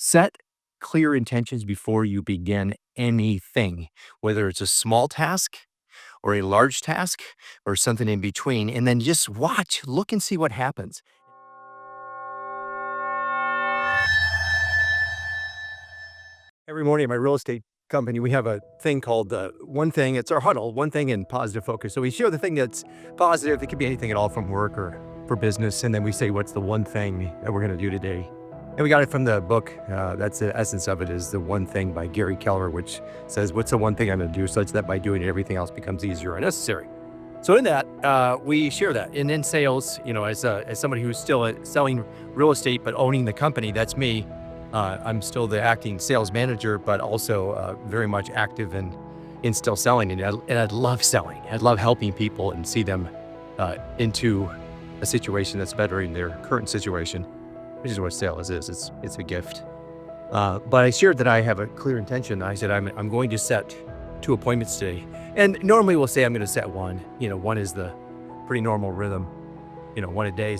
Set clear intentions before you begin anything, whether it's a small task or a large task or something in between, and then just watch, look and see what happens. Every morning at my real estate company, we have a thing called one thing. It's our huddle, one thing and positive focus. So we share the thing that's positive. It could be anything at all from work or for business. And then we say, what's the one thing that we're going to do today? And we got it from the book. That's the essence of it, is The One Thing by Gary Keller, which says, what's the one thing I'm going to do such that by doing it, everything else becomes easier and necessary. So in that, we share that. And in sales, as somebody who's still selling real estate, but owning the company, that's me. I'm still the acting sales manager, but also very much active in still selling. And I love selling. I love helping people and see them into a situation that's bettering their current situation, which is what sales is. It's a gift. But I shared that I have a clear intention. I said, I'm going to set 2 appointments today. And normally we'll say I'm going to set 1. One is the pretty normal rhythm, 1 a day.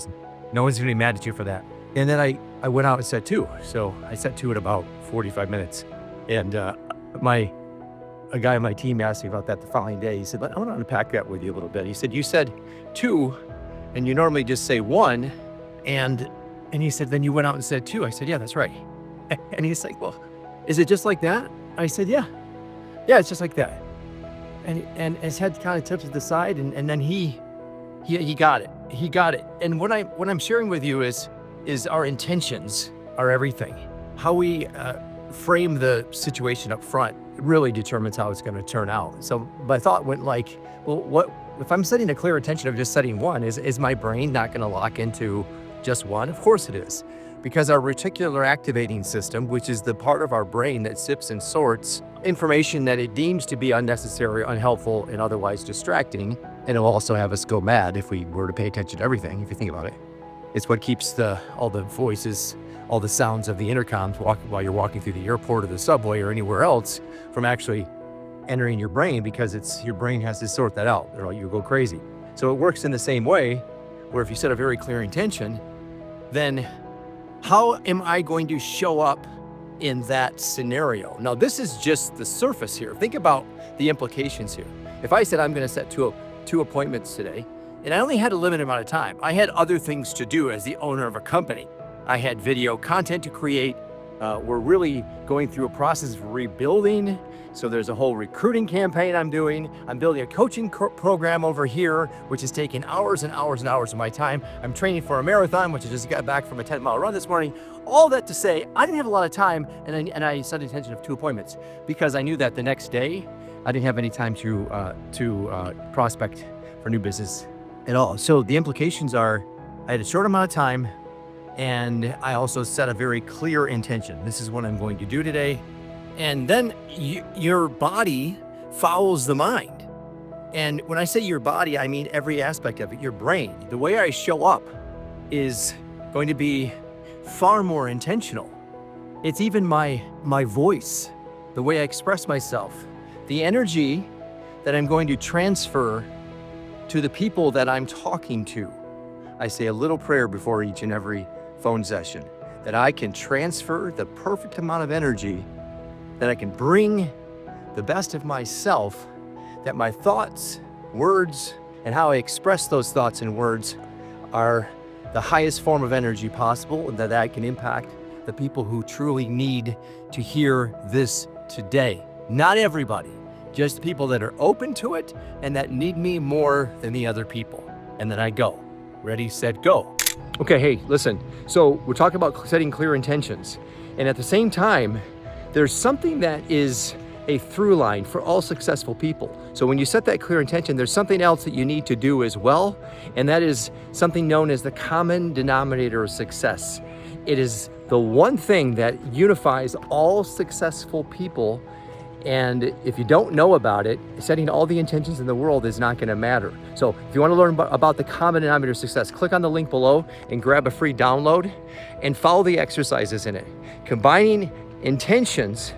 No one's going to be mad at you for that. And then I went out and set 2. So I set 2 in about 45 minutes. And a guy on my team asked me about that the following day. He said, I want to unpack that with you a little bit. He said, you said 2 and you normally just say 1. And he said, then you went out and said 2. I said, yeah, that's right. And he's like, well, is it just like that? I said, yeah, it's just like that. And his head kind of tips to the side, and then he got it. He got it. And what I'm sharing with you is our intentions are everything. How we frame the situation up front really determines how it's going to turn out. So my thought went like, well, what if I'm setting a clear intention of just setting 1? Is my brain not going to lock into just 1? Of course it is. Because our reticular activating system, which is the part of our brain that sips and sorts information that it deems to be unnecessary, unhelpful, and otherwise distracting, and it'll also have us go mad if we were to pay attention to everything, if you think about it. It's what keeps all the voices, all the sounds of the intercoms while you're walking through the airport or the subway or anywhere else from actually entering your brain, because your brain has to sort that out, or you go crazy. So it works in the same way, where if you set a very clear intention, then how am I going to show up in that scenario? Now, this is just the surface here. Think about the implications here. If I said I'm going to set two appointments today, and I only had a limited amount of time, I had other things to do as the owner of a company. I had video content to create. We're really going through a process of rebuilding. So there's a whole recruiting campaign I'm doing. I'm building a coaching program over here, which is taking hours and hours and hours of my time. I'm training for a marathon, which I just got back from a 10-mile run this morning. All that to say, I didn't have a lot of time, and I set an intention of 2 appointments because I knew that the next day I didn't have any time to prospect for new business at all. So the implications are, I had a short amount of time, and I also set a very clear intention. This is what I'm going to do today. And then your body follows the mind. And when I say your body, I mean every aspect of it. Your brain, the way I show up is going to be far more intentional. It's even my voice, the way I express myself, the energy that I'm going to transfer to the people that I'm talking to. I say a little prayer before each and every phone session, that I can transfer the perfect amount of energy, that I can bring the best of myself, that my thoughts, words, and how I express those thoughts and words are the highest form of energy possible, and that I can impact the people who truly need to hear this today. Not everybody, just people that are open to it and that need me more than the other people. And then I go. Ready, set, go. Okay, hey, listen. So we're talking about setting clear intentions. And at the same time, there's something that is a through line for all successful people. So when you set that clear intention, there's something else that you need to do as well. And that is something known as the common denominator of success. It is the one thing that unifies all successful people. And if you don't know about it, setting all the intentions in the world is not going to matter. So if you want to learn about the common denominator of success, click on the link below and grab a free download and follow the exercises in it. Combining intentions,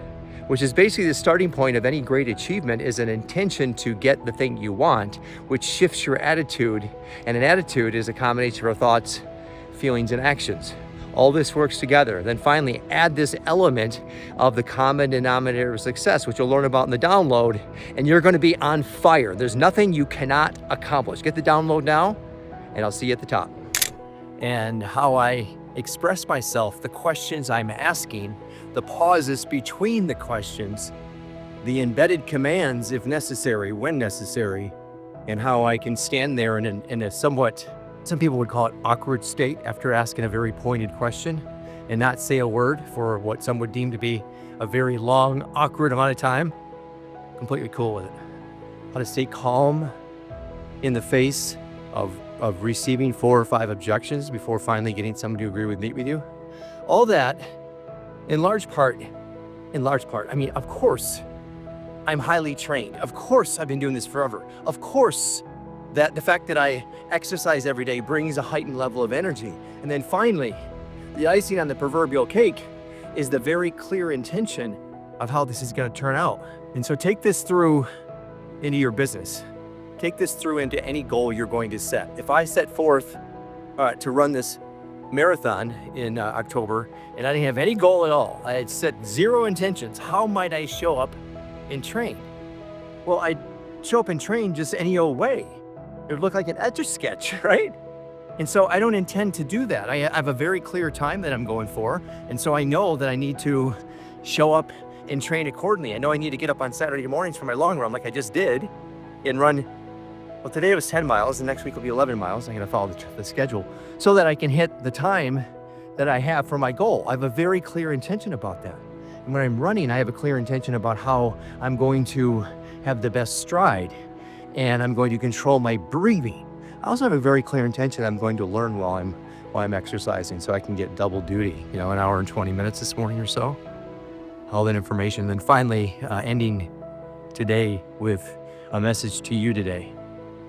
which is basically the starting point of any great achievement, is an intention to get the thing you want, which shifts your attitude. And an attitude is a combination of thoughts, feelings, and actions. all this works together. Then finally add this element of the common denominator of success, which you'll learn about in the download, and you're going to be on fire. There's nothing you cannot accomplish. Get the download now, and I'll see you at the top. And how I express myself, the questions I'm asking, the pauses between the questions, the embedded commands if necessary, when necessary, and how I can stand there in a somewhat, some people would call it awkward state after asking a very pointed question and not say a word for what some would deem to be a very long, awkward amount of time. Completely cool with it. How to stay calm in the face of receiving 4 or 5 objections before finally getting someone to meet with you. All that, in large part, I mean, of course, I'm highly trained. Of course, I've been doing this forever. Of course, that the fact that I exercise every day brings a heightened level of energy. And then finally, the icing on the proverbial cake is the very clear intention of how this is going to turn out. And so take this through into your business. Take this through into any goal you're going to set. If I set forth to run this marathon in October and I didn't have any goal at all, I had set 0 intentions, how might I show up and train? Well, I'd show up and train just any old way. It would look like an Etch-a-Sketch, right? And so I don't intend to do that. I have a very clear time that I'm going for. And so I know that I need to show up and train accordingly. I know I need to get up on Saturday mornings for my long run like I just did and run. Well, today it was 10 miles, and next week will be 11 miles. I'm going to follow the schedule so that I can hit the time that I have for my goal. I have a very clear intention about that. And when I'm running, I have a clear intention about how I'm going to have the best stride, and I'm going to control my breathing. I also have a very clear intention I'm going to learn while I'm exercising, so I can get double duty, an hour and 20 minutes this morning or so. All that information. Then finally, ending today with a message to you today.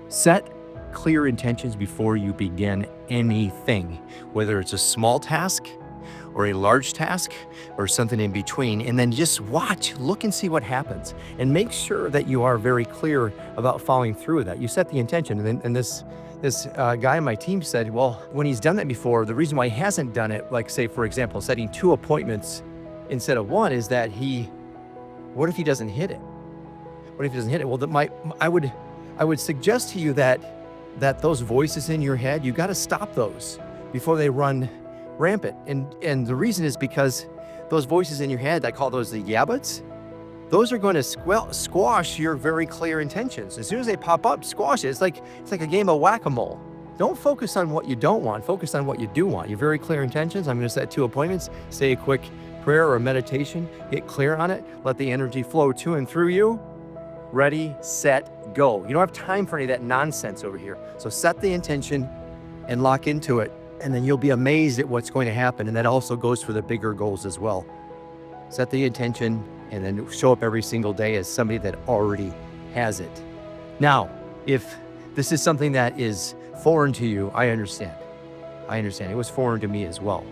Set clear intentions before you begin anything, whether it's a small task or a large task or something in between, and then just watch, look and see what happens, and make sure that you are very clear about following through with that. You set the intention, and this guy on my team said, well, when he's done that before, the reason why he hasn't done it, like say, for example, setting 2 appointments instead of 1 is that what if he doesn't hit it? What if he doesn't hit it? Well, I would suggest to you that those voices in your head, you got to stop those before they run rampant. And the reason is because those voices in your head, I call those the Yabots, those are going to squash your very clear intentions. As soon as they pop up, squash it. It's like a game of whack-a-mole. Don't focus on what you don't want. Focus on what you do want. Your very clear intentions. I'm going to set 2 appointments, say a quick prayer or meditation, get clear on it, let the energy flow to and through you. Ready, set, go. You don't have time for any of that nonsense over here. So set the intention and lock into it, and then you'll be amazed at what's going to happen. And that also goes for the bigger goals as well. Set the intention and then show up every single day as somebody that already has it. Now, if this is something that is foreign to you, I understand. It was foreign to me as well.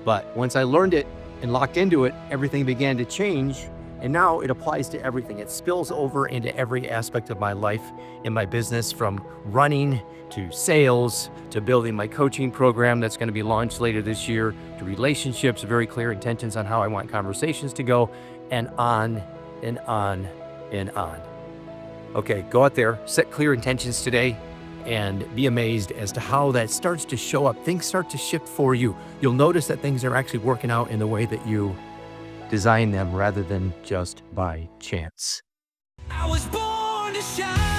But once I learned it and locked into it, everything began to change. And now it applies to everything. It spills over into every aspect of my life, in my business, from running to sales, to building my coaching program that's going to be launched later this year, to relationships, very clear intentions on how I want conversations to go, and on and on and on. Okay, go out there, set clear intentions today, and be amazed as to how that starts to show up. Things start to shift for you. You'll notice that things are actually working out in the way that you design them rather than just by chance. I was born to shine.